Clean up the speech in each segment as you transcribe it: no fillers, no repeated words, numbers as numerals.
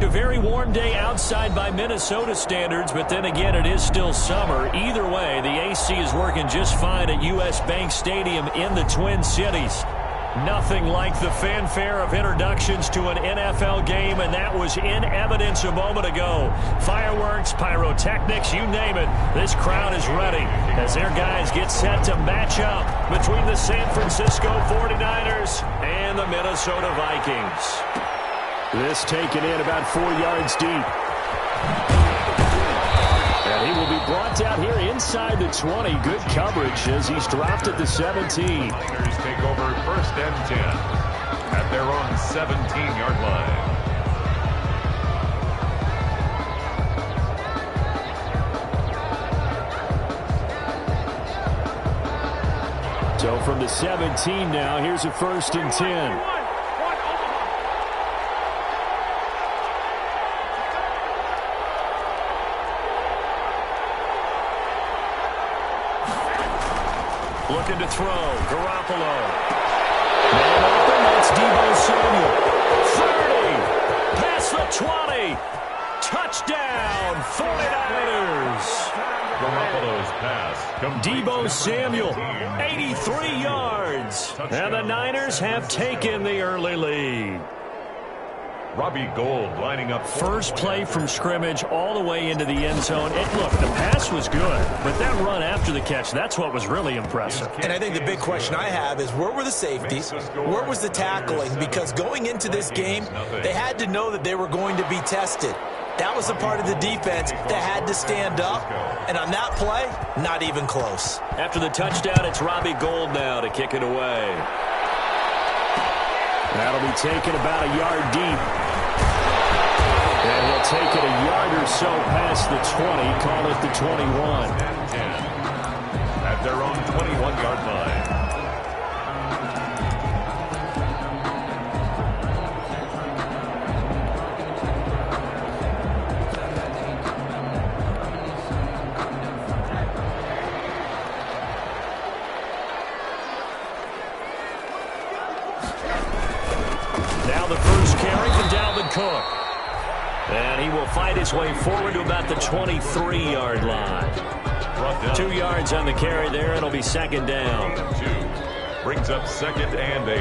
a very warm day outside by Minnesota standards, but then again, it is still summer. Either way, the AC is working just fine at U.S. Bank Stadium in the Twin Cities. Nothing like the fanfare of introductions to an NFL game, and that was in evidence a moment ago. Fireworks, pyrotechnics, you name it. This crowd is ready as their guys get set to match up between the San Francisco 49ers and the Minnesota Vikings. This taken in about 4 yards deep. And he will be brought down here inside the 20. Good coverage as he's dropped at the 17. Niners take over 1st and 10 at their own 17-yard line. So from the 17 now, here's a 1st and 10. Looking to throw. Garoppolo. Man open. That's Deebo Samuel. 30. Past the 20. Touchdown, 49ers. Garoppolo's pass. Deebo Samuel, 83 yards. And the Niners have taken the early lead. Robbie Gould lining up. First play from scrimmage all the way into the end zone. Look, the pass was good, but that run after the catch, that's what was really impressive. And I think the big question I have is where were the safeties? Where was the tackling? Because going into this game, they had to know that they were going to be tested. That was a part of the defense that had to stand up. And on that play, not even close. After the touchdown, it's Robbie Gould now to kick it away. That'll be taken about a yard deep. And he'll take it a yard or so past the 20, call it the 21. And 10 at their own 21-yard line. Now the first carry from Dalvin Cook. And he will fight his way forward to about the 23-yard line. 2 yards on the carry there. It'll be 2nd down. 2 brings up 2nd and 8.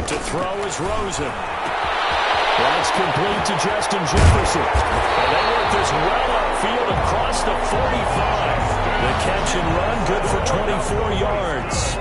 To throw is Rosen. That's complete to Justin Jefferson. And they work this well upfield across the 45. The catch and run good for 24 yards.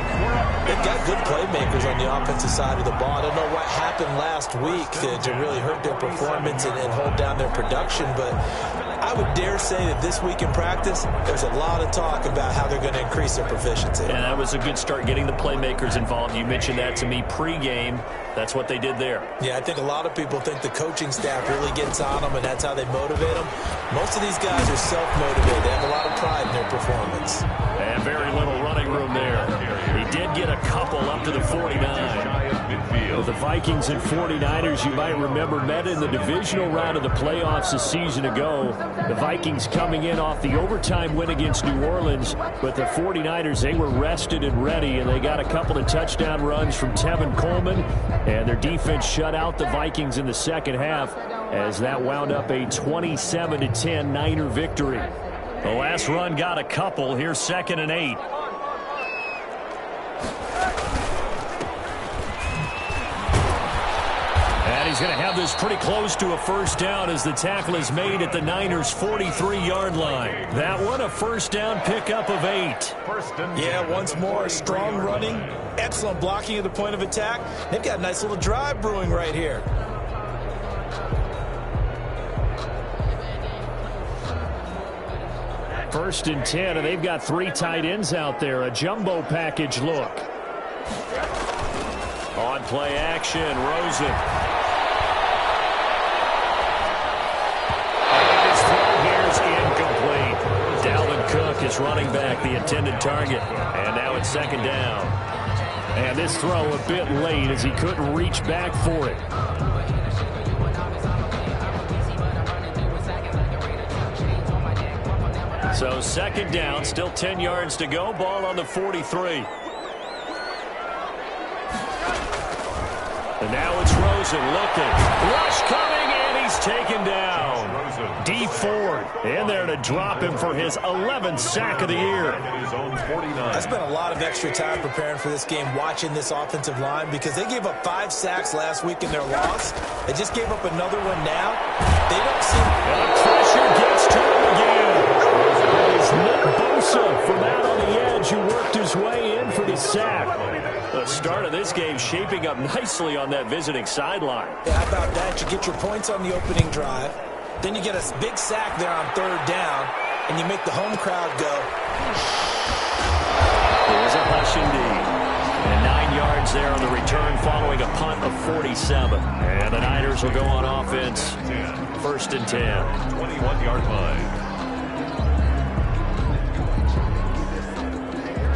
They've got good playmakers on the offensive side of the ball. I don't know what happened last week to really hurt their performance and hold down their production, but I would dare say that this week in practice, there's a lot of talk about how they're going to increase their proficiency. And that was a good start getting the playmakers involved. You mentioned that to me pregame. That's what they did there. Yeah, I think a lot of people think the coaching staff really gets on them, and that's how they motivate them. Most of these guys are self-motivated. They have a lot of pride in their performance. And very little running room there. He did get a couple up to the 49. The Vikings and 49ers, you might remember, met in the divisional round of the playoffs a season ago. The Vikings coming in off the overtime win against New Orleans, but the 49ers, they were rested and ready, and they got a couple of touchdown runs from Tevin Coleman, and their defense shut out the Vikings in the second half as that wound up a 27-10 Niner victory. The last run got a couple. Here's 2nd and 8. And he's going to have this pretty close to a 1st down as the tackle is made at the Niners' 43-yard line. That one, a 1st down pickup of 8. Yeah, once more, strong running, excellent blocking at the point of attack. They've got a nice little drive brewing right here. First and 10, and they've got 3 tight ends out there. A jumbo package look. On play action, Rosen. And his throw here is incomplete. Dalvin Cook is running back, the intended target. And now it's 2nd down. And this throw a bit late as he couldn't reach back for it. So second down, still 10 yards to go. Ball on the 43. And now it's Rosen looking. Rush coming, and he's taken down. D Ford in there to drop him for his 11th sack of the year. I spent a lot of extra time preparing for this game, watching this offensive line, because they gave up 5 sacks last week in their loss. They just gave up another one now. They don't seem... And the pressure gets to him again. It's Nick Bosa from out on the edge who worked his way in for the sack. The start of this game shaping up nicely on that visiting sideline. Yeah, how about that? You get your points on the opening drive. Then you get a big sack there on 3rd down, and you make the home crowd go. There's a hush indeed. And 9 yards there on the return following a punt of 47. And the Niners will go on offense. 1st and 10. 21-yard line.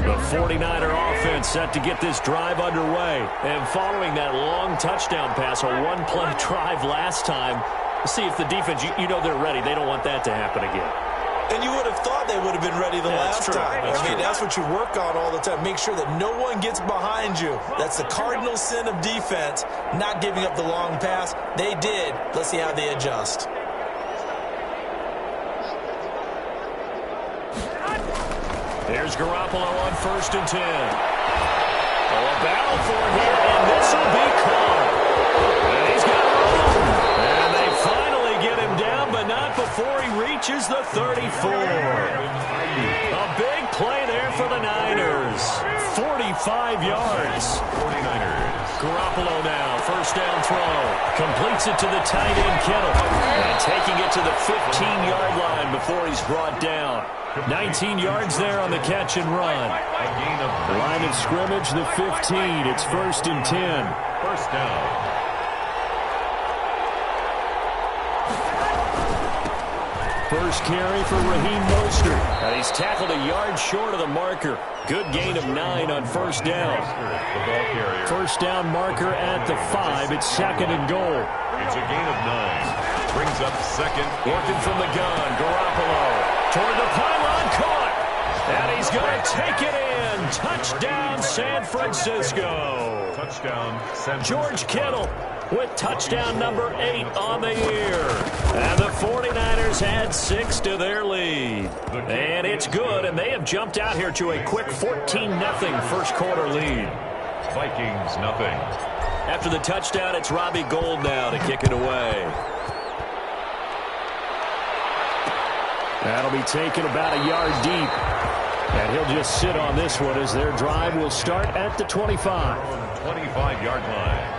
The 49er offense set to get this drive underway. And following that long touchdown pass, a one-play drive last time, see if the defense, you know they're ready. They don't want that to happen again. And you would have thought they would have been ready the last time. That's what you work on all the time. Make sure that no one gets behind you. That's the cardinal sin of defense, not giving up the long pass. They did. Let's see how they adjust. There's Garoppolo on 1st and 10. Oh, a battle for it here, and this will be caught. And he's got room. And they finally get him down, but not before he reaches the 34. A big play there for the Niners. 45 yards. 49ers. Garoppolo now, 1st down throw. Completes it to the tight end, Kittle. And taking it to the 15-yard line before he's brought down. 19 yards there on the catch and run. Line of scrimmage, the 15. It's 1st and 10. 1st down. First carry for Raheem Mostert. And he's tackled a yard short of the marker. Good gain of 9 on 1st down. 1st down marker at the 5. It's 2nd and goal. It's a gain of 9. Brings up 2nd. Working from the gun. Garoppolo toward the pylon, caught. And he's going to take it in. Touchdown, San Francisco. Touchdown, San Francisco. George Kittle with touchdown number 8 on the year. And the 49ers had 6 to their lead. And it's good, and they have jumped out here to a quick 14-0 first quarter lead. Vikings, nothing. After the touchdown, it's Robbie Gould now to kick it away. That'll be taken about a yard deep. And he'll just sit on this one as their drive will start at the 25. 25-yard line.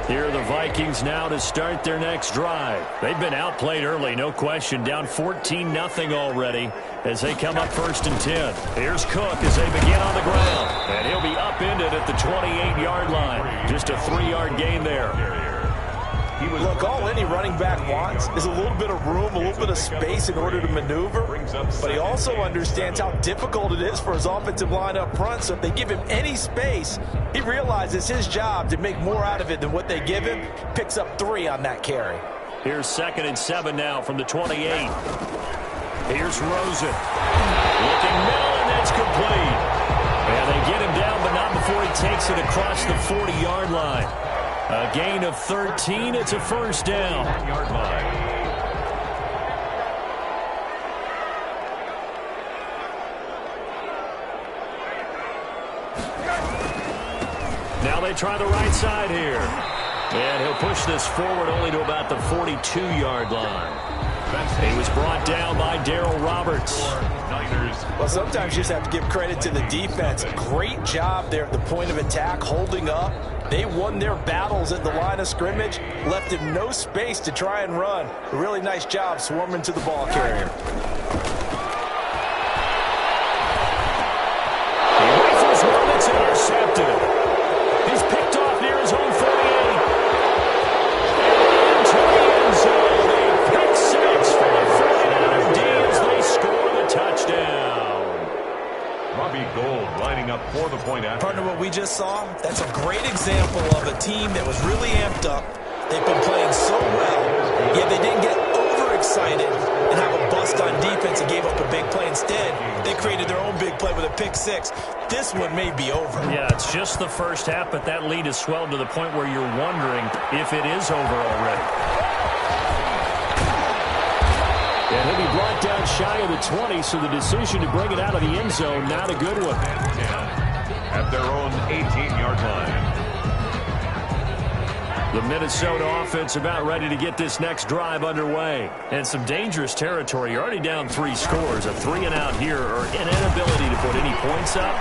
Here are the Vikings now to start their next drive. They've been outplayed early, no question. Down 14-0 already as they come up 1st and 10. Here's Cook as they begin on the ground. And he'll be upended at the 28-yard line. Just a 3-yard gain there. Look, all any running back wants is a little bit of room, a little bit of space in order to maneuver. But he also understands how difficult it is for his offensive line up front. So if they give him any space, he realizes his job to make more out of it than what they give him. Picks up 3 on that carry. Here's 2nd and 7 now from the 28. Here's Rosen. Looking middle, and that's complete. And they get him down, but not before he takes it across the 40-yard line. A gain of 13. It's a 1st down. 1-yard line. Now they try the right side here. And he'll push this forward only to about the 42-yard line. He was brought down by Darryl Roberts. Well, sometimes you just have to give credit to the defense. Great job there at the point of attack, holding up. They won their battles at the line of scrimmage, left him no space to try and run. A really nice job swarming to the ball carrier. He rifles one that's intercepted. He's picked off near his own 48. And into the end zone. A pick 6 for the 49er D as they score the touchdown. Robbie Gould lining up for the point after. Partner, what we just saw, that's a great example of a team that was really amped up. They've been playing so well, yet they didn't get overexcited and have a bust on defense and gave up a big play. Instead, they created their own big play with a pick six. This one may be over. Yeah, it's just the first half, but that lead has swelled to the point where you're wondering if it is over already. And he'll be brought down shy of the 20, so the decision to bring it out of the end zone, not a good one. At their own 18-yard line. The Minnesota offense about ready to get this next drive underway. And some dangerous territory. You're already down 3 scores. A 3-and-out here or an inability to put any points up.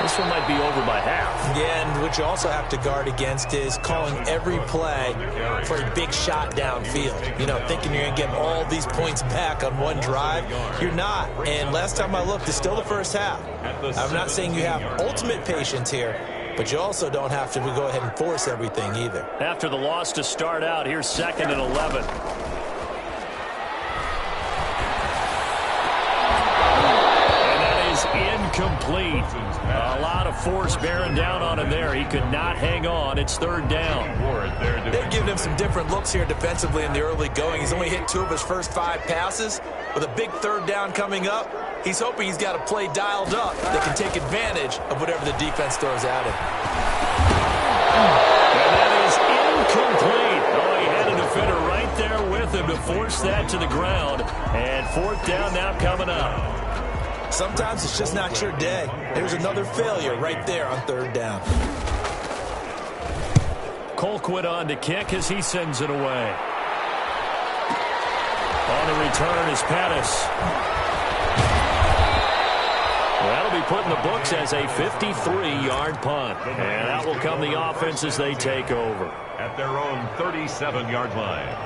This one might be over by half. Yeah, and what you also have to guard against is calling every play for a big shot downfield. You know, thinking you're going to get all these points back on one drive. You're not. And last time I looked, it's still the first half. I'm not saying you have ultimate patience here, but you also don't have to go ahead and force everything either. After the loss to start out, here's 2nd and 11. And that is incomplete. A lot of force bearing down on him there. He could not hang on. It's 3rd down. They're giving him some different looks here defensively in the early going. He's only hit 2 of his first 5 passes. With a big 3rd down coming up, he's hoping he's got a play dialed up that can take advantage of whatever the defense throws at him. And that is incomplete. Oh, he had a defender right there with him to force that to the ground. And 4th down now coming up. Sometimes it's just not your day. There's another failure right there on 3rd down. Colquitt on to kick as he sends it away. On the return is Pettis. That'll be put in the books as a 53-yard punt. And out will come the offense as they take over. At their own 37-yard line.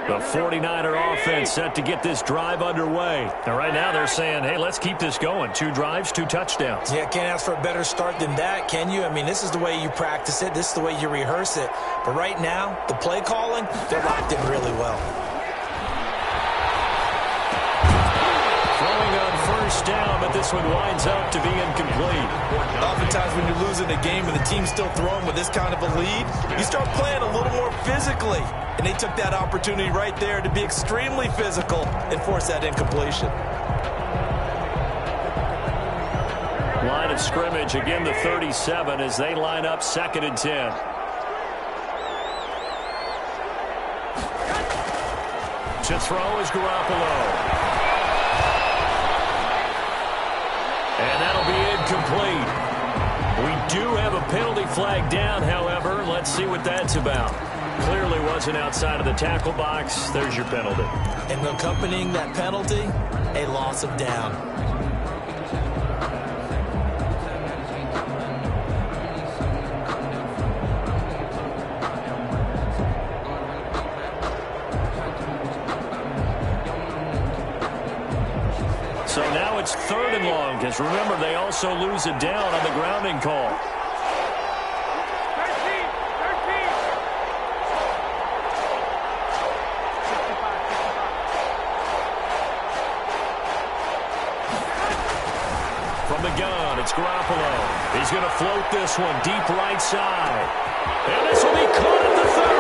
The 49er offense set to get this drive underway. And right now they're saying, hey, let's keep this going. 2 drives, 2 touchdowns. Yeah, can't ask for a better start than that, can you? I mean, this is the way you practice it. This is the way you rehearse it. But right now, the play calling, they're locked in really well. Throwing on 1st down, but this one winds up to be incomplete. Oftentimes when you're losing a game and the team's still throwing with this kind of a lead, you start playing a little more physically. And they took that opportunity right there to be extremely physical and force that incompletion. Line of scrimmage, again the 37 as they line up 2nd and 10. To throw is Garoppolo. And that'll be incomplete. We do have a penalty flag down, however. Let's see what that's about. Clearly wasn't outside of the tackle box. There's your penalty. And accompanying that penalty, a loss of down. So now it's 3rd and long, because remember, they also lose a down on the grounding call. From the gun, it's Garoppolo. He's going to float this one deep right side. And this will be caught at the 30.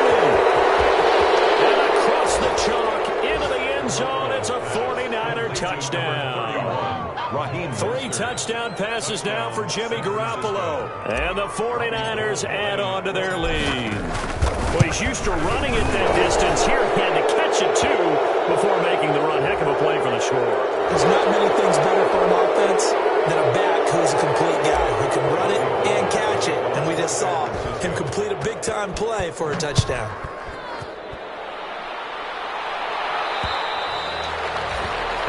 And across the chalk into the end zone. It's a 49er touchdown. 3 touchdown passes now for Jimmy Garoppolo. And the 49ers add on to their lead. Well, he's used to running at that distance. Here he had to catch it, too, before making the run. Heck of a play for the score. There's not many things better for an offense than a back who's a complete guy who can run it and catch it. And we just saw him complete a big-time play for a touchdown.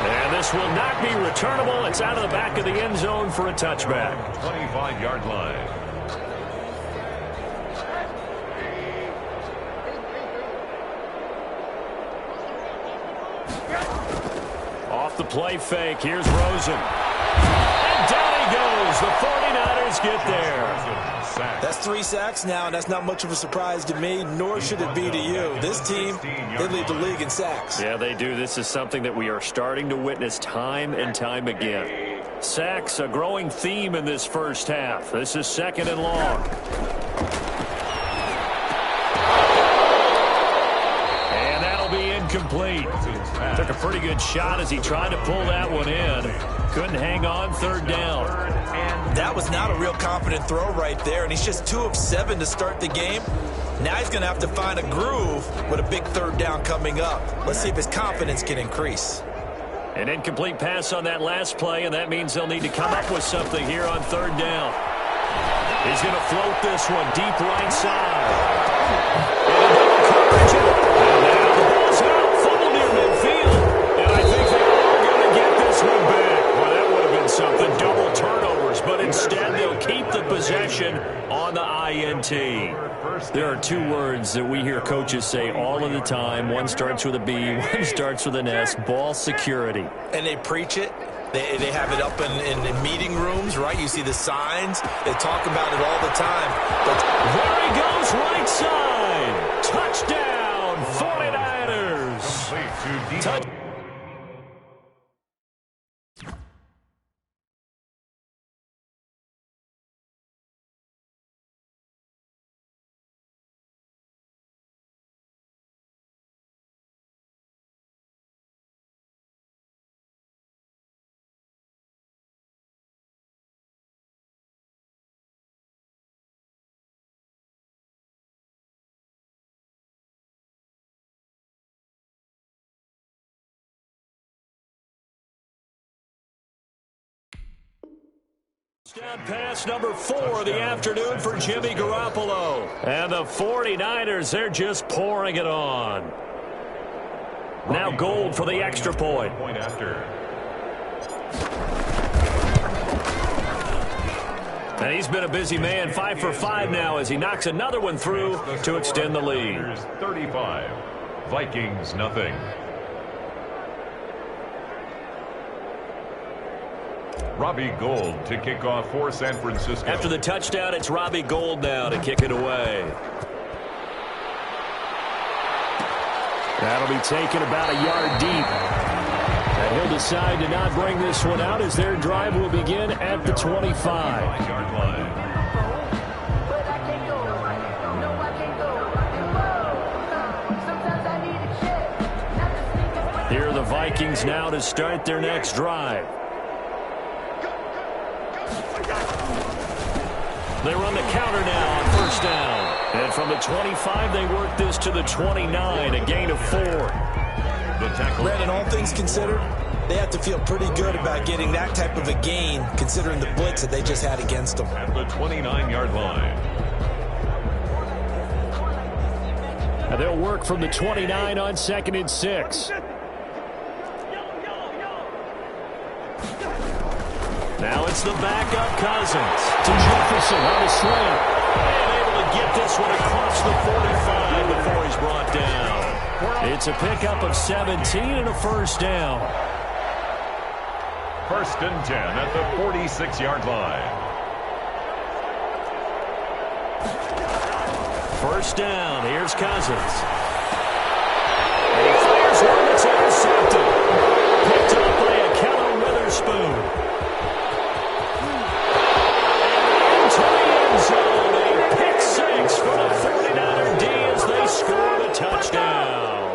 And this will not be returnable. It's out of the back of the end zone for a touchback. 25-yard line. Off the play fake, here's Rosen. And down he goes. The 49ers does get there. That's 3 sacks now, and that's not much of a surprise to me, nor should it be to you. This team, they lead the league in sacks. Yeah, they do. This is something that we are starting to witness time and time again. Sacks, a growing theme in this first half. This is 2nd and long. And that'll be incomplete. Took a pretty good shot as he tried to pull that one in. Couldn't hang on, 3rd down. That was not a real confident throw right there, and he's just 2 of 7 to start the game. Now he's going to have to find a groove with a big 3rd down coming up. Let's see if his confidence can increase. An incomplete pass on that last play, and that means they'll need to come up with something here on 3rd down. He's going to float this one deep right side. And coverage. And now the ball's out. Fumble near midfield. And I think they are going to get this one back. Well, that would have been something. Double turnovers. But instead, they'll keep the possession on the INT. There are 2 words that we hear coaches say all of the time. One starts with a B, one starts with an S, ball security. And they preach it. They have it up in meeting rooms, right? You see the signs. They talk about it all the time. But there he goes, right side. Touchdown, 49ers. Touchdown. Down pass number 4 of the afternoon for Jimmy Garoppolo. And the 49ers, they're just pouring it on. Now Gold for the extra point. And he's been a busy man, 5 for 5 now as he knocks another one through to extend the lead. 35, Vikings nothing. Robbie Gould to kick off for San Francisco. After the touchdown, it's Robbie Gould now to kick it away. That'll be taken about a yard deep. And he'll decide to not bring this one out as their drive will begin at the 25-yard line. Here are the Vikings now to start their next drive. They run the counter now on 1st down. And from the 25, they work this to the 29, a gain of 4. Brandon, all things considered, they have to feel pretty good about getting that type of a gain, considering the blitz that they just had against them. At the 29-yard line. And they'll work from the 29 on 2nd and 6. Now it's the backup Cousins to Jefferson on the slant. And able to get this one across the 45 before he's brought down. It's a pickup of 17 and a 1st down. 1st and 10 at the 46-yard line. 1st down. Here's Cousins. And he fires one that's intercepted. Picked up by a Kellen Witherspoon. Zone, a pick 6 for the 49er D as they score the touchdown.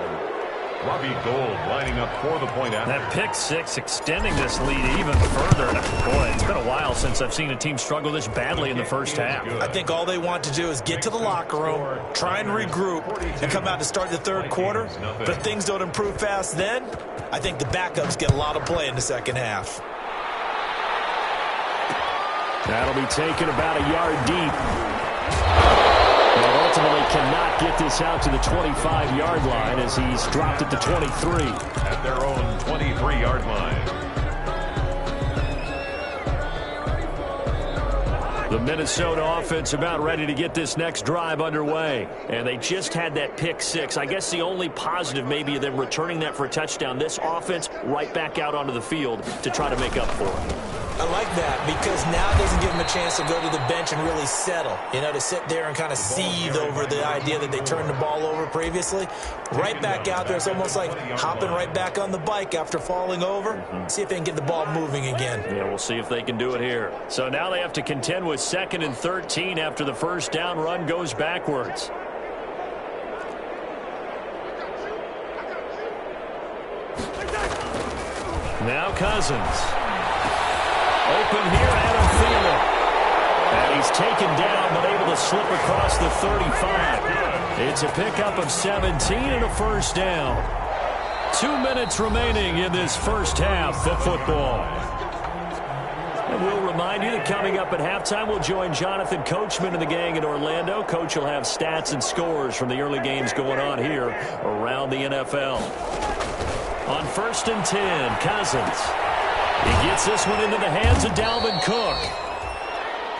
Robbie Gould lining up for the point after. That pick 6 extending this lead even further. Boy, it's been a while since I've seen a team struggle this badly in the first half. I think all they want to do is get to the locker room, try and regroup, and come out to start the 3rd quarter. But if things don't improve fast then, I think the backups get a lot of play in the 2nd half. That'll be taken about a yard deep. But ultimately cannot get this out to the 25-yard line as he's dropped at the 23. At their own 23-yard line. The Minnesota offense about ready to get this next drive underway. And they just had that pick 6. I guess the only positive maybe of them returning that for a touchdown. This offense right back out onto the field to try to make up for it. I like that because now it doesn't give them a chance to go to the bench and really settle, to sit there and kind of seethe over the idea that they turned the ball over previously. Right back out there. It's almost like hopping right back on the bike after falling over. See if they can get the ball moving again. Yeah, we'll see if they can do it here. So now they have to contend with 2nd and 13 after the first down run goes backwards. Now Cousins. Open here, Adam Thielen. And he's taken down, but able to slip across the 35. It's a pickup of 17 and a first down. 2 minutes remaining in this first half of football. And we'll remind you that coming up at halftime, we'll join Jonathan Coachman and the gang in Orlando. Coach will have stats and scores from the early games going on here around the NFL. On 1st and 10, Cousins. He gets this one into the hands of Dalvin Cook.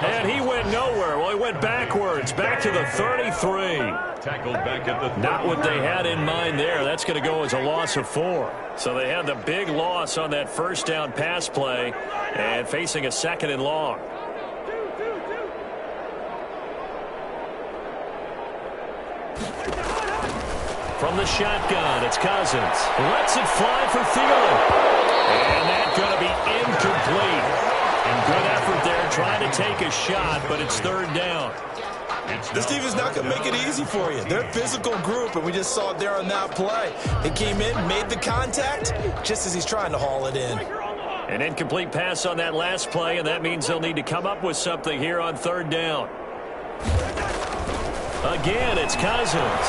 And he went nowhere. Well, he went backwards, back to the 33. Tackled back at the 30. Not what they had in mind there. That's going to go as a loss of 4. So they had the big loss on that first down pass play and facing a 2nd and long. From the shotgun, it's Cousins. Lets it fly for Thielen. And that's going to be incomplete. And good effort there trying to take a shot, but it's 3rd down. This defense is not going to make it easy for you. They're a physical group, and we just saw it there on that play. He came in, made the contact, just as he's trying to haul it in. An incomplete pass on that last play, and that means they'll need to come up with something here on 3rd down. Again, it's Cousins.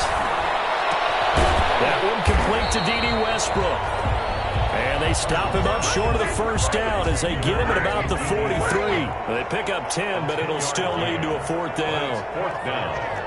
That one complete to D.D. Westbrook. And they stop him up short of the first down as they get him at about the 43. They pick up 10, but it'll still lead to a 4th down. 4th down.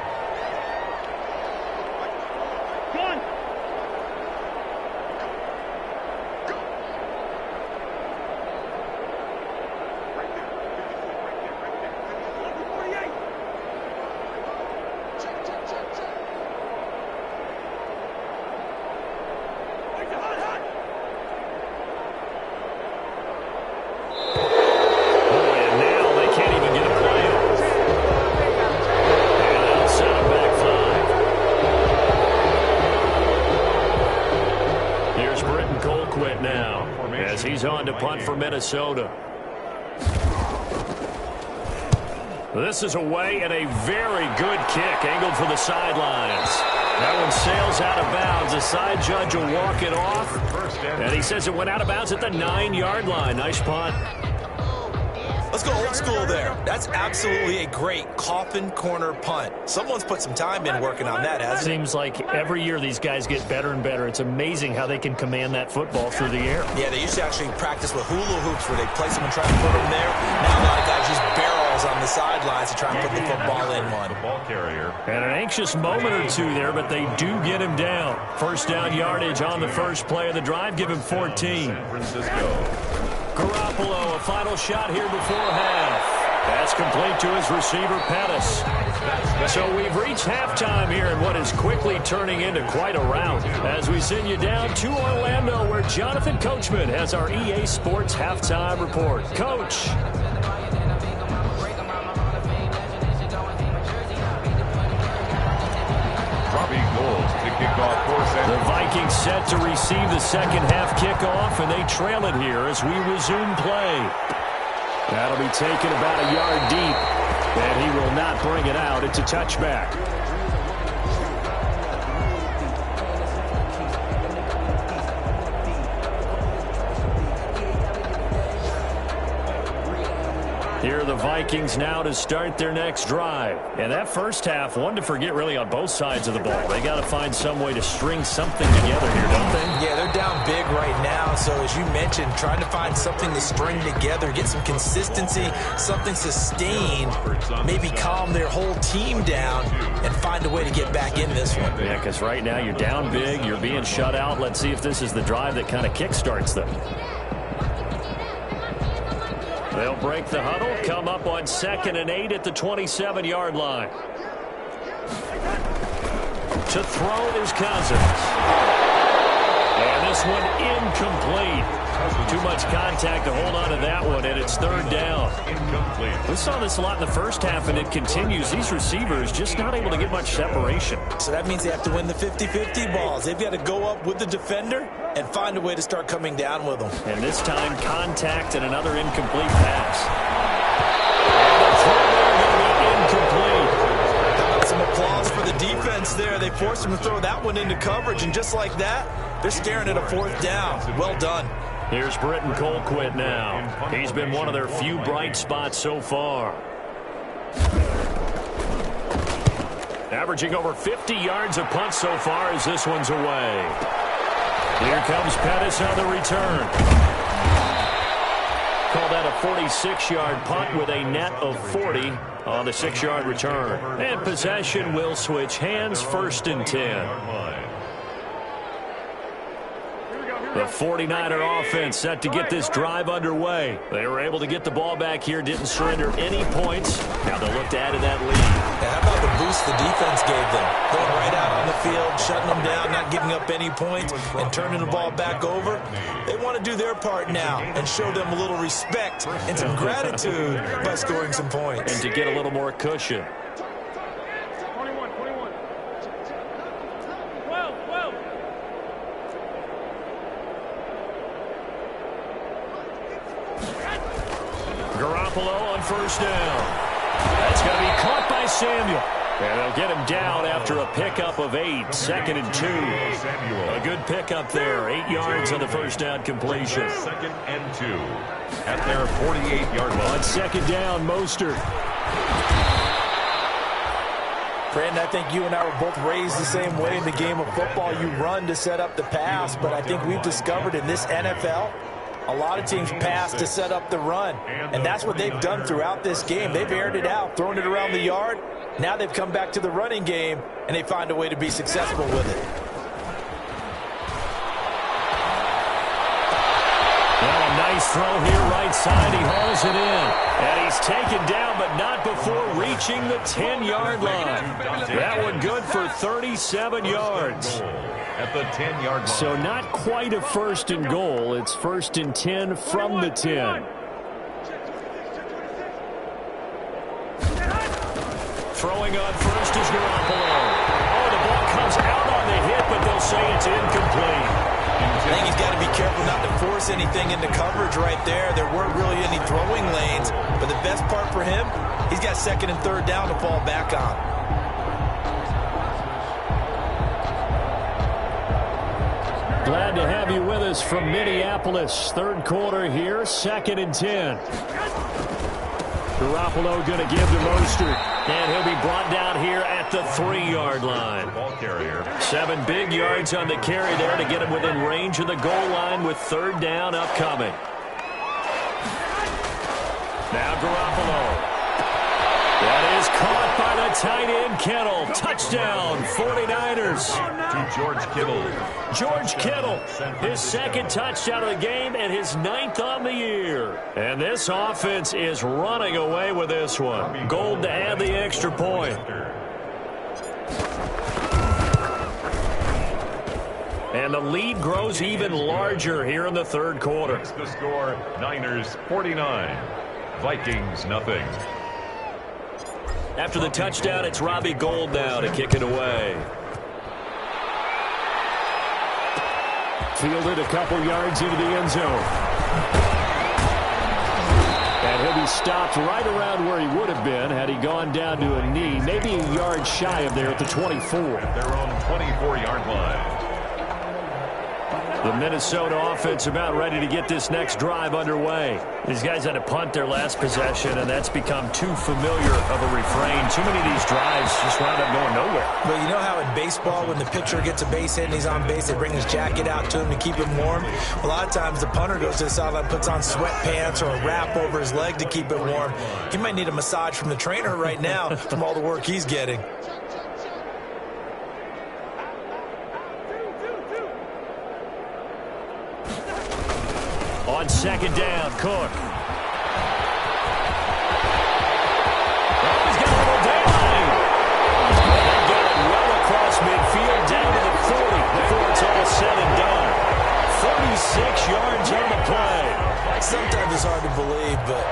Punt for Minnesota. This is away and a very good kick angled for the sidelines. That one sails out of bounds. The side judge will walk it off. And he says it went out of bounds at the 9-yard line. Nice punt. Let's go old school there. That's absolutely a great coffin corner punt. Someone's put some time in working on that, hasn't it? Seems like every year these guys get better and better. It's amazing how they can command that football through the air. Yeah, they used to actually practice with hula hoops where they place them and try to put them there. Now a lot of guys use barrels on the sidelines to try and put the football in one. The ball carrier. And an anxious moment or two there, but they do get him down. First down yardage on the first play of the drive. Give him 14. San Francisco. Garoppolo, a final shot here before half. Pass complete to his receiver, Pettis. So we've reached halftime here in what is quickly turning into quite a rout. As we send you down to Orlando, where Jonathan Coachman has our EA Sports halftime report. Coach. The Vikings set to receive the second half kickoff, and they trail it here as we resume play. That'll be taken about a yard deep, and he will not bring it out. It's a touchback. Here are the Vikings now to start their next drive. And that first half, one to forget really on both sides of the ball. They got to find some way to string something together here, don't they? Yeah, they're down big right now. So as you mentioned, trying to find something to string together, get some consistency, something sustained, maybe calm their whole team down and find a way to get back in this one. Yeah, because right now you're down big, you're being shut out. Let's see if this is the drive that kind of kickstarts them. They'll break the huddle, come up on 2nd and 8 at the 27-yard line. To throw is Cousins. And this one incomplete. Too much contact to hold on to that one, and it's third down. We saw this a lot in the first half, and it continues. These receivers just not able to get much separation. So that means they have to win the 50-50 balls. They've got to go up with the defender and find a way to start coming down with them. And this time, contact and another incomplete pass. And the throw there going to be incomplete. Some applause for the defense there. They forced him to throw that one into coverage, and just like that, they're staring at a fourth down. Well done. Here's Britton Colquitt now. He's been one of their few bright spots so far. Averaging over 50 yards a punt so far as this one's away. Here comes Pettis on the return. Call that a 46-yard punt with a net of 40 on the 6-yard return. And possession will switch hands, 1st and 10. The 49er offense set to get this drive underway. They were able to get the ball back here, didn't surrender any points. Now they'll look to add to that lead. How about the boost the defense gave them? Going right out on the field, shutting them down, not giving up any points, and turning the ball back over. They want to do their part now and show them a little respect and some gratitude by scoring some points. And to get a little more cushion. Garoppolo on 1st down. That's going to be caught by Samuel. And they'll get him down after a pickup of 8, 2nd and 2. A good pickup there, 8 yards on the 1st down completion. 2nd and 2 at their 48-yard line. On 2nd down, Mostert. Brandon, I think you and I were both raised the same way in the game of football. You run to set up the pass, but I think we've discovered in this NFL, a lot of teams pass to set up the run, and that's what they've done throughout this game. They've aired it out, thrown it around the yard. Now they've come back to the running game, and they find a way to be successful with it. Well, a nice throw here right side. He hauls it in. And he's taken down, but not before reaching the 10-yard line. That one good for 37 yards. At the 10-yard line. So not quite a 1st and goal. It's 1st and 10 from the 10. Throwing on 1st is Garoppolo. Oh, the ball comes out on the hit, but they'll say it's incomplete. I think he's got to be careful not to force anything into coverage right there. There weren't really any throwing lanes, but the best part for him, he's got 2nd and 3rd down to fall back on. Glad to have you with us from Minneapolis. 3rd quarter here, 2nd and 10. Garoppolo going to give to Mostert. And he'll be brought down here at the 3-yard line. Ball carrier. 7 big yards on the carry there to get him within range of the goal line with 3rd down upcoming. Now Garoppolo. That is caught by the tight end, Kittle. Touchdown, 49ers. To George Kittle. George Kittle, his 2nd touchdown of the game and his 9th on the year. And this offense is running away with this one. Gold to add the extra point. And the lead grows even larger here in the 3rd quarter. The score, Niners 49, Vikings nothing. After the touchdown, it's Robbie Gould now to kick it away. Fielded a couple yards into the end zone. And he'll be stopped right around where he would have been had he gone down to a knee. Maybe a yard shy of there at the 24. At their own 24-yard line. The Minnesota offense about ready to get this next drive underway. These guys had to punt their last possession, and that's become too familiar of a refrain. Too many of these drives just wound up going nowhere. But you know how in baseball, when the pitcher gets a base hit and he's on base, they bring his jacket out to him to keep him warm? A lot of times the punter goes to the sideline, puts on sweatpants or a wrap over his leg to keep it warm. He might need a massage from the trainer right now from all the work he's getting. On 2nd down, Cook. Oh, he's got a little daylight. They got it well across midfield, down to the 40 before it's all said and done. 6 yards on the play. Sometimes it's hard to believe, but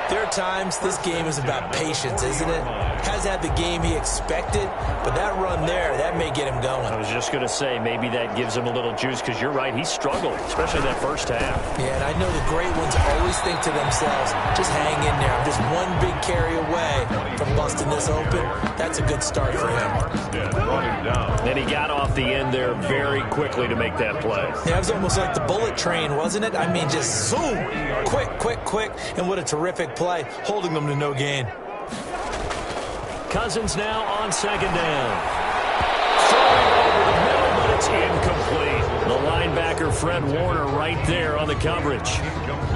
there are times this game is about patience, isn't it? Hasn't had the game he expected, but that run there, that may get him going. I was just going to say, maybe that gives him a little juice, because you're right, he struggled, especially that first half. Yeah, and I know the great ones always think to themselves, just hang in there. I'm just one big carry away from busting this open. That's a good start for him. Then he got off the end there very quickly to make that play. Yeah, it was almost like the bullet train, wasn't it? I mean, just zoom, quick, quick, quick, and what a terrific play, holding them to no gain. Cousins now on second down. Throwing over the middle, but it's incomplete. The linebacker, Fred Warner, right there on the coverage.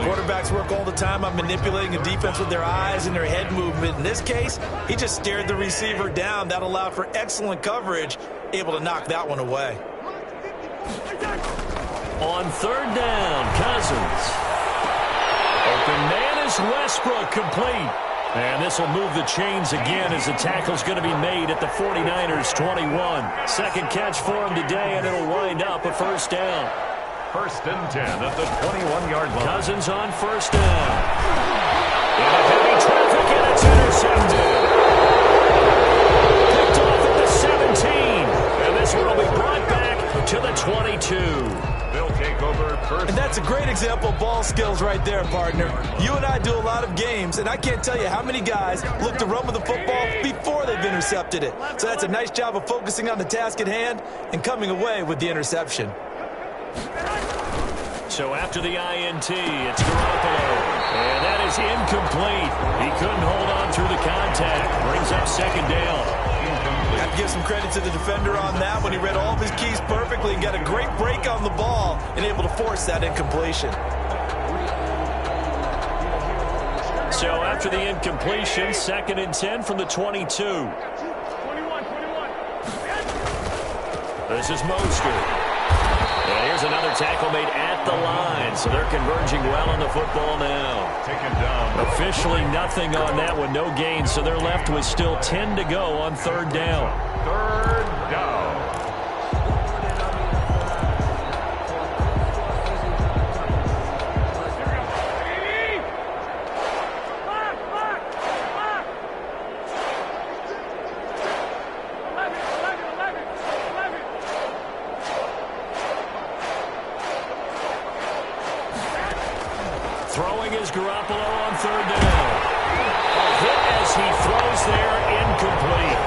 Quarterbacks work all the time on manipulating a defense with their eyes and their head movement. In this case, he just stared the receiver down. That allowed for excellent coverage, able to knock that one away. On third down, Cousins. Open man is Westbrook, complete. And this will move the chains again as the tackle's going to be made at the 49ers 21. Second catch for him today, and it'll wind up a first down. 1st and 10 at the 21-yard line. Cousins on first down. Into heavy traffic, and it's intercepted. Picked off at the 17. And this one will be brought back to the 22. They'll take over first. And that's a great example of ball skills right there, partner. You and I do a lot of games, and I can't tell you how many guys look to run with the football before they've intercepted it. So that's a nice job of focusing on the task at hand and coming away with the interception. So after the INT, it's Garoppolo. And that is incomplete. He couldn't hold on through the contact. Brings up second down. Have to give some credit to the defender on that when he read all of his keys perfectly and got a great break on the ball and able to force that incompletion. So after the incompletion, 2nd and 10 from the 22. This is Mostert. And here's another tackle made at the line, so they're converging well on the football now. Taken down. Officially nothing on that one, no gain, so they're left with still 10 to go on third down. 3rd down. Throwing is Garoppolo on third down. A hit as he throws there, incomplete.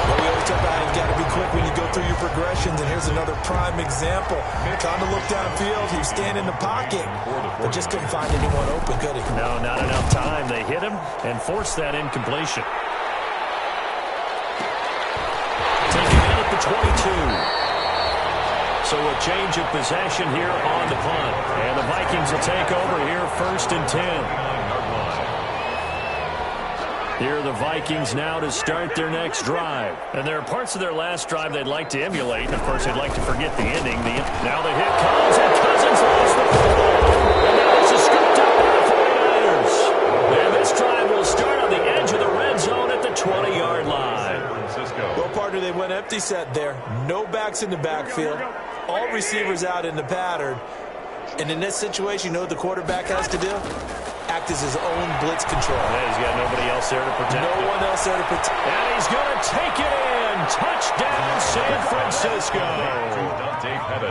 Well, we always talk about you've got to be quick when you go through your progressions, and here's another prime example. Trying to look downfield, he was standing in the pocket, but just couldn't find anyone open, could he? No, not enough time. They hit him and forced that incompletion. Taking in at the 22. So a change of possession here on the punt. And the Vikings will take over here 1st and 10. Here are the Vikings now to start their next drive. And there are parts of their last drive they'd like to emulate. And, of course, they'd like to forget the ending. Now the hit comes, and Cousins lost the football. And now this is scooped up by the 49ers. And this drive will start on the edge of the red zone at the 20-yard line. Well, partner, they went empty set there. No backs in the backfield. All receivers out in the pattern. And in this situation, you know what the quarterback has to do? Act as his own blitz control. Yeah, he's got nobody else there to protect him. No one else there to protect. And he's going to take it in. Touchdown, San Francisco.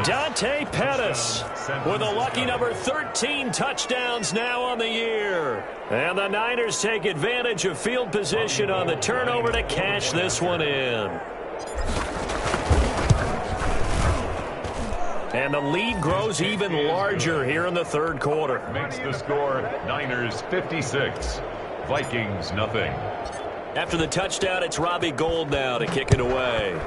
Dante Pettis with a lucky number 13 touchdowns now on the year. And the Niners take advantage of field position on the turnover to cash this one in. And the lead grows even larger here in the third quarter. Makes the score Niners 56, Vikings nothing. After the touchdown, it's Robbie Gould now to kick it away.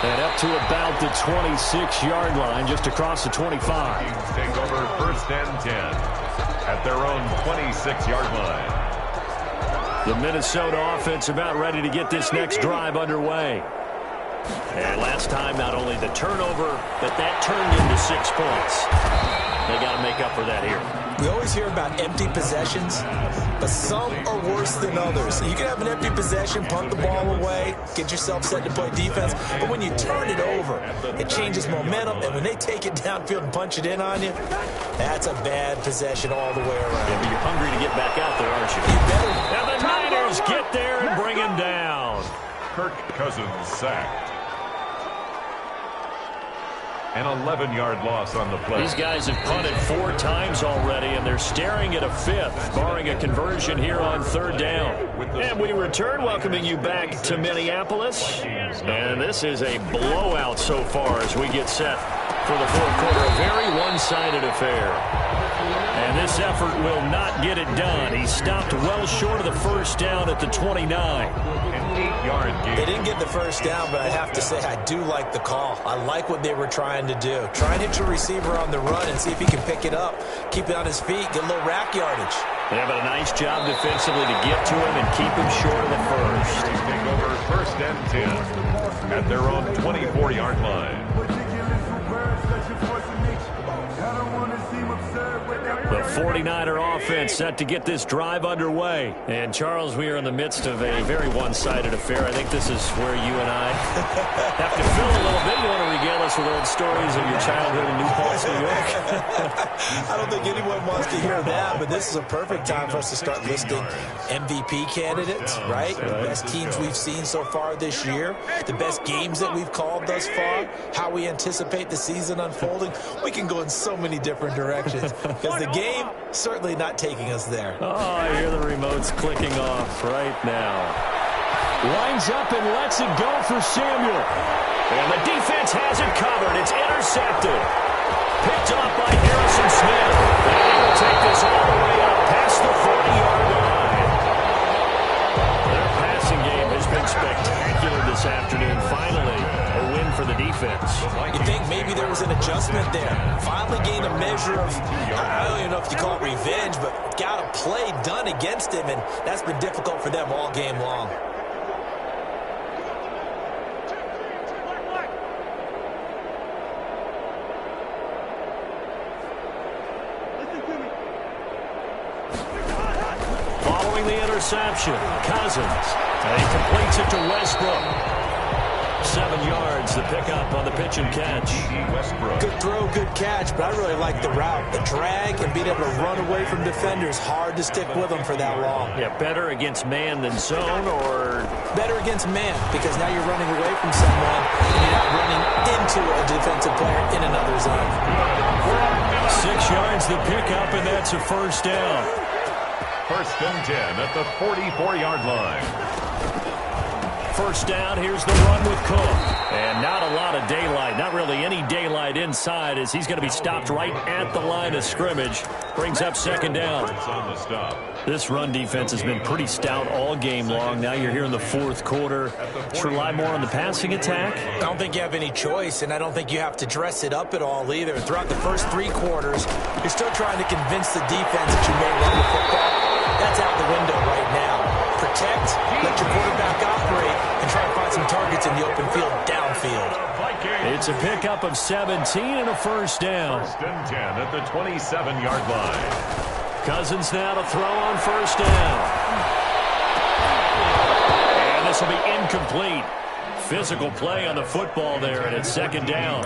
And up to about the 26-yard line, just across the 25. Vikings take over 1st and 10 at their own 26-yard line. The Minnesota offense about ready to get this next drive underway. And last time, not only the turnover, but that turned into 6 points. They got to make up for that here. We always hear about empty possessions, but some are worse than others. You can have an empty possession, punt the ball away, get yourself set to play defense, but when you turn it over, it changes momentum, and when they take it downfield and punch it in on you, that's a bad possession all the way around. Yeah, but you're hungry to get back out there, aren't you? You better. And the Niners get there and bring him down. Kirk Cousins sacked. An 11-yard loss on the play. These guys have punted 4 times already, and they're staring at a 5th, barring a conversion here on 3rd down. And we return, welcoming you back to Minneapolis. And this is a blowout so far as we get set for the 4th quarter. A very one-sided affair. And this effort will not get it done. He stopped well short of the 1st down at the 29. An 8-yard gain. They didn't get the 1st down, but I have to say I do like the call. I like what they were trying to do. Try and hit your receiver on the run and see if he can pick it up, keep it on his feet, get a little rack yardage. They have a nice job defensively to get to him and keep him short of the 1st. They take over 1st and 10 at their own 24-yard line. The 49er offense set to get this drive underway. And, Charles, we are in the midst of a very one-sided affair. I think this is where you and I have to fill a little bit. You want to regale us with old stories of your childhood in New Paltz, New York? I don't think anyone wants to hear that, but this is a perfect time for us to start listing MVP candidates, right? The best teams we've seen so far this year, the best games that we've called thus far, how we anticipate the season unfolding. We can go in so many different directions because the game certainly not taking us there. Oh, I hear the remotes clicking off right now. Lines up and lets it go for Samuel. And the defense has it covered. It's intercepted. Picked up by Harrison Smith. And he will take this all the way up past the 40-yard line. Their passing game has been spectacular this afternoon. Finally, a win for the defense. You think maybe there was an adjustment there. Finally gained a measure of, I don't even know if you call it revenge, but got a play done against him, and that's been difficult for them all game long. Following the interception, Cousins. And he completes it to Westbrook. 7 yards, the pickup on the pitch and catch. Good throw, good catch, but I really like the route. The drag and being able to run away from defenders, hard to stick with them for that long. Yeah, better against man than zone, or? Better against man, because now you're running away from someone and you're not running into a defensive player in another zone. 6 yards, the pickup, and that's a 1st down. 1st and 10 at the 44-yard line. 1st down, here's the run with Cook. And not a lot of daylight, not really any daylight inside, as he's going to be stopped right at the line of scrimmage. Brings up 2nd down. This run defense has been pretty stout all game long. Now you're here in the 4th quarter. Just rely more on the passing attack? I don't think you have any choice, and I don't think you have to dress it up at all either. Throughout the first 3 quarters, you're still trying to convince the defense that you may run the football. That's out the window right now. Protect, let your quarterback operate, and try to find some targets in the open field downfield. It's a pickup of 17 and a 1st down. 1st and 10 at the 27-yard line. Cousins now to throw on 1st down. And this will be incomplete. Physical play on the football there, and it's 2nd down.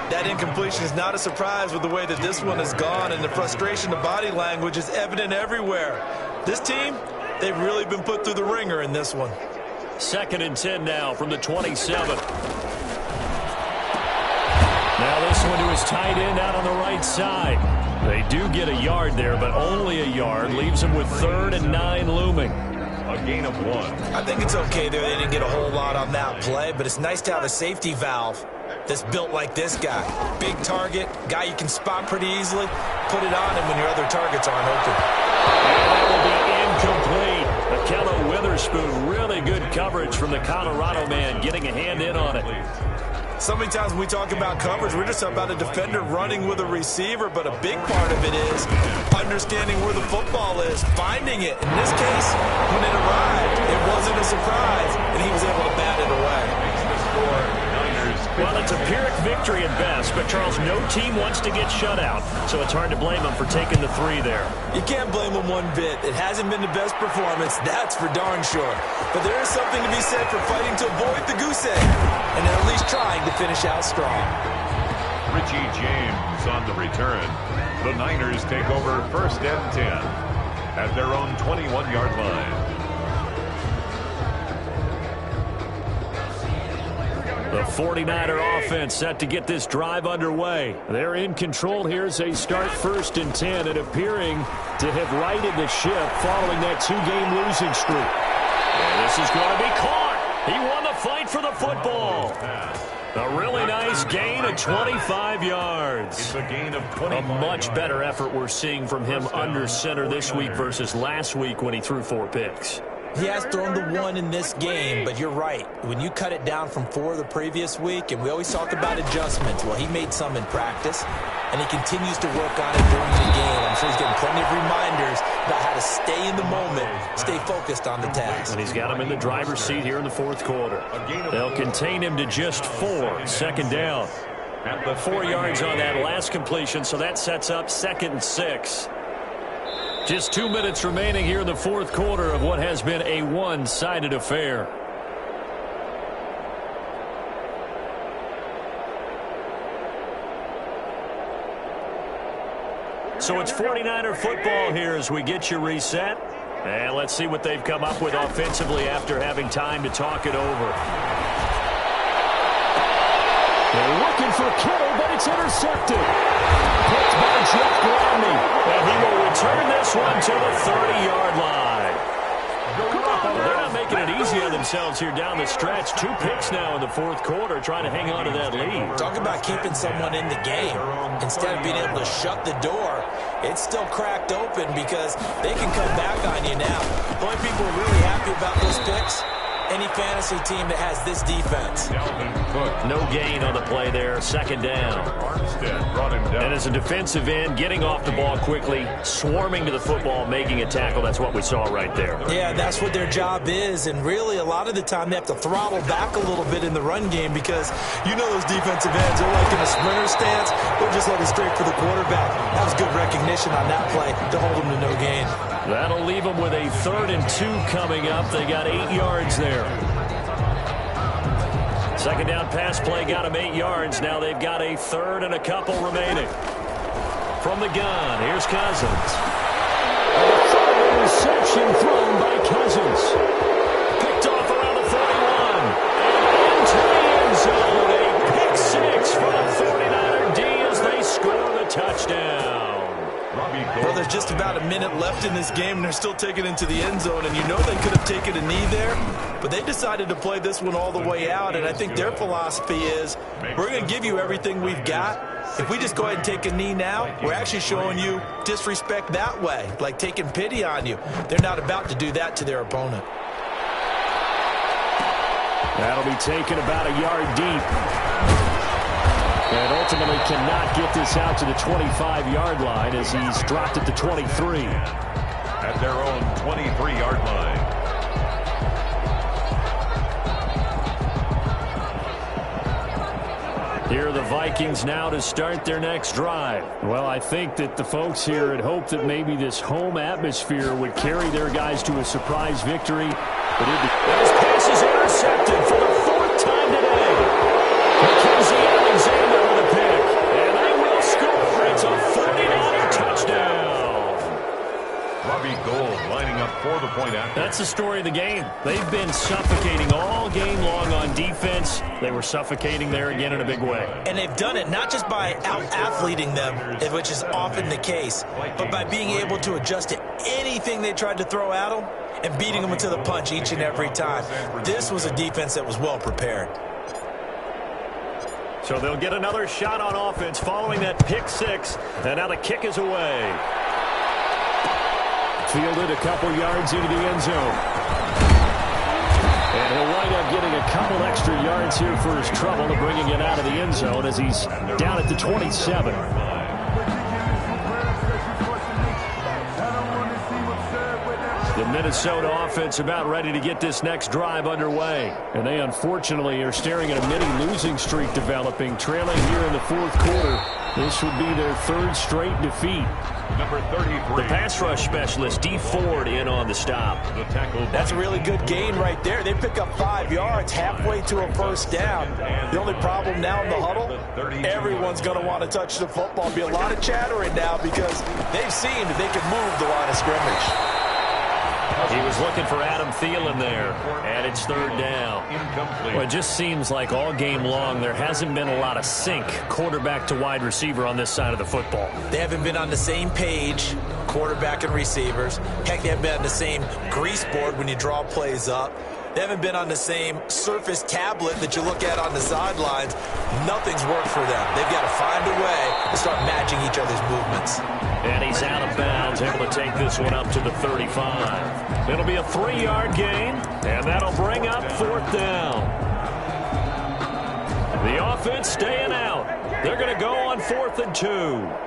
That incompletion is not a surprise with the way that this one has gone, and the frustration of body language is evident everywhere. This team, they've really been put through the ringer in this one. 2nd and 10 now from the 27. Now this one to his tight end out on the right side. They do get a yard there, but only a yard. Leaves him with 3rd and 9 looming. A gain of 1. I think it's okay there. They didn't get a whole lot on that play, but it's nice to have a safety valve that's built like this guy. Big target, guy you can spot pretty easily. Put it on him when your other targets aren't open. And that will be incomplete. Akello Witherspoon, really good coverage from the Colorado man, getting a hand in on it. So many times when we talk about coverage, we're just about a defender running with a receiver, but a big part of it is understanding where the football is, finding it. In this case, when it arrived, it wasn't a surprise, and he was able to bat it away. Well, it's a pyrrhic victory at best, but Charles, no team wants to get shut out, so it's hard to blame them for taking the 3 there. You can't blame them one bit. It hasn't been the best performance, that's for darn sure. But there is something to be said for fighting to avoid the goose egg, and at least trying to finish out strong. Richie James on the return. The Niners take over 1st and 10 at their own 21-yard line. The 49er offense set to get this drive underway. They're in control here as they start 1st and 10 and appearing to have righted the ship following that 2-game losing streak. And this is going to be caught. He won the fight for the football. A really nice gain of 25 yards. It's a gain of 25 A much better effort we're seeing from him under center this week versus last week when he threw 4 picks. He has thrown the 1 in this game, but you're right. When you cut it down from 4 the previous week, and we always talk about adjustments, well, he made some in practice, and he continues to work on it during the game. I'm sure he's getting plenty of reminders about how to stay in the moment, stay focused on the task. And he's got him in the driver's seat here in the 4th quarter. They'll contain him to just 4, 2nd down. 4 yards on that last completion, so that sets up 2nd and 6. Just 2 minutes remaining here in the 4th quarter of what has been a one-sided affair. So it's 49er football here as we get you reset. And let's see what they've come up with offensively after having time to talk it over. They're looking for Kittle, but it's intercepted. Picked by Jeff Gladney. And he will return this one to the 30-yard line. They're not making it easy on themselves here down the stretch. 2 picks now in the 4th quarter, trying to hang on to that lead. Talk about keeping someone in the game. Instead of being able to shut the door, it's still cracked open because they can come back on you now. The only people who are really happy about those picks, any fantasy team that has this defense. No gain on the play there, 2nd down. And as a defensive end, getting off the ball quickly, swarming to the football, making a tackle, that's what we saw right there. Yeah, that's what their job is, and really a lot of the time they have to throttle back a little bit in the run game because you know those defensive ends, they're like in a sprinter stance, they're just headed straight for the quarterback. That was good recognition on that play to hold them to no gain. That'll leave them with a 3rd and 2 coming up. They got 8 yards there. 2nd down pass play got them 8 yards. Now they've got a 3rd and a couple remaining. From the gun, here's Cousins. A reception thrown by Cousins. Picked off around the 41. And into the end zone. A pick 6 for the 49er D as they score the touchdown. Well, there's just about a minute left in this game, and they're still taking it into the end zone, and you know they could have taken a knee there, but they decided to play this one all the way out, and I think their philosophy is, we're going to give you everything we've got. If we just go ahead and take a knee now, we're actually showing you disrespect that way, like taking pity on you. They're not about to do that to their opponent. That'll be taken about a yard deep. And ultimately cannot get this out to the 25-yard line as he's dropped it to 23. At their own 23-yard line. Here are the Vikings now to start their next drive. Well, I think that the folks here had hoped that maybe this home atmosphere would carry their guys to a surprise victory. But his pass is intercepted for the 4th time today. Mackenzie Alexander with a pick, and they will score. It's a 49er touchdown. Robbie Gould lining up for the point after. That's the story of the game. They've been suffocating all game long on defense. They were suffocating there again in a big way. And they've done it not just by out-athleting them, which is often the case, but by being able to adjust to anything they tried to throw at them and beating them into the punch each and every time. This was a defense that was well prepared. So they'll get another shot on offense following that pick 6. And now the kick is away. Fielded a couple yards into the end zone. And he'll wind up getting a couple extra yards here for his trouble to bringing it out of the end zone as he's down at the 27. The Minnesota offense about ready to get this next drive underway. And they unfortunately are staring at a mini losing streak developing, trailing here in the fourth quarter. This would be their third straight defeat. Number 33. The pass rush specialist, D. Ford, in on the stop. The tackle. That's a really good gain right there. They pick up 5 yards halfway to a first down. The only problem now in the huddle, everyone's going to want to touch the football. Be a lot of chattering now because they've seen that they can move the line of scrimmage. He was looking for Adam Thielen there, and it's third down. Well, it just seems like all game long there hasn't been a lot of sync quarterback to wide receiver on this side of the football. They haven't been on the same page, quarterback and receivers. Heck, they haven't been on the same grease board when you draw plays up. They haven't been on the same surface tablet that you look at on the sidelines. Nothing's worked for them. They've got to find a way to start matching each other's movements. And he's out of bounds, able to take this one up to the 35. It'll be a 3-yard gain, and that'll bring up fourth down. The offense staying out. They're going to go on 4th and 2.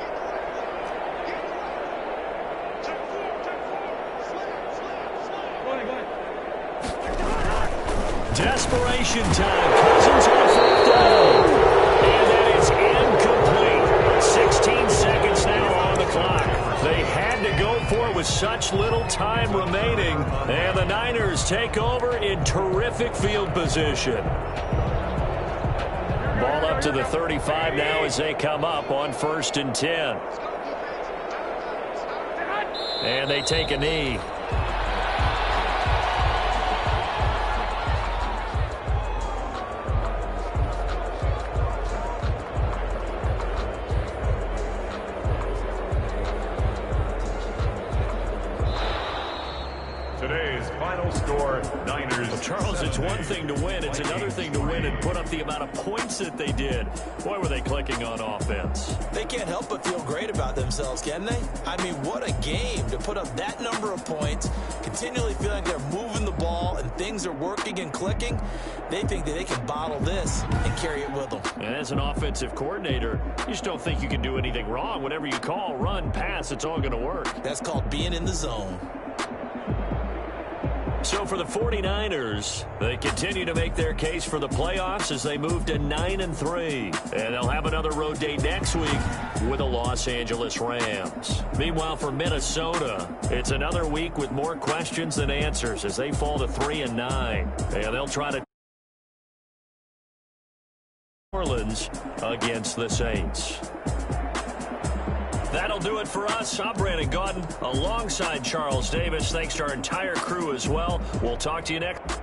Desperation time. Cousins on 4th down. And that is incomplete. 16 seconds now on the clock. They had to go for it with such little time remaining. And the Niners take over in terrific field position. Ball up to the 35 now as they come up on 1st and 10. And they take a knee. Today's final score, Niners. Well, Charles, it's one thing to win. It's another thing to win and put up the amount of points that they did. Boy, were they clicking on offense. They can't help but feel great about themselves, can they? I mean, what a game to put up that number of points, continually feeling they're moving the ball and things are working and clicking. They think that they can bottle this and carry it with them. And as an offensive coordinator, you just don't think you can do anything wrong. Whatever you call, run, pass, it's all going to work. That's called being in the zone. So for the 49ers, they continue to make their case for the playoffs as they move to 9-3. And they'll have another road day next week with the Los Angeles Rams. Meanwhile, for Minnesota, it's another week with more questions than answers as they fall to 3-9. And they'll try to New Orleans against the Saints. That'll do it for us. I'm Brandon Gaudin alongside Charles Davis. Thanks to our entire crew as well. We'll talk to you next.